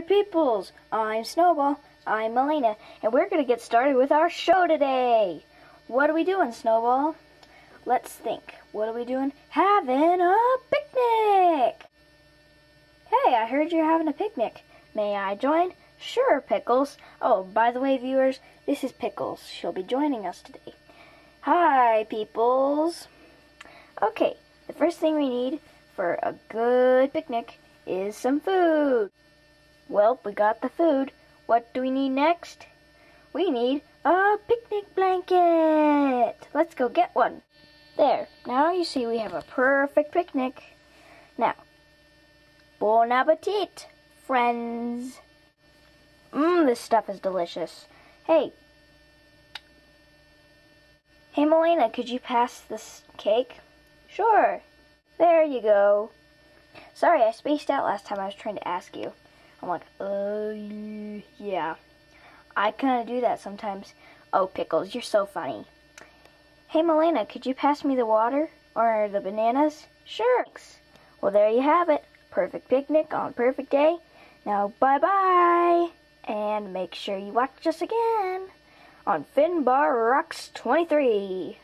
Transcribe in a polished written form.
peoples, I'm Snowball, I'm Melina, and we're going to get started with our show today. What are we doing, Snowball? Let's think. What are we doing? Having a picnic! Hey, I heard you're having a picnic. May I join? Sure, Pickles. Oh, by the way, viewers, this is Pickles. She'll be joining us today. Hi, peoples. Okay, the first thing we need for a good picnic is some food. Well, we got the food. What do we need next? We need a picnic blanket. Let's go get one. There, now you see we have a perfect picnic. Now, bon appetit, friends. This stuff is delicious. Hey, Melina, could you pass this cake? Sure. There you go. Sorry, I spaced out last time I was trying to ask you. I'm like, yeah. I kind of do that sometimes. Oh, Pickles, you're so funny. Hey, Melina, could you pass me the water? Or the bananas? Sure. Well, there you have it. Perfect picnic on a perfect day. Now, bye-bye. And make sure you watch us again on Finbar Rocks 23.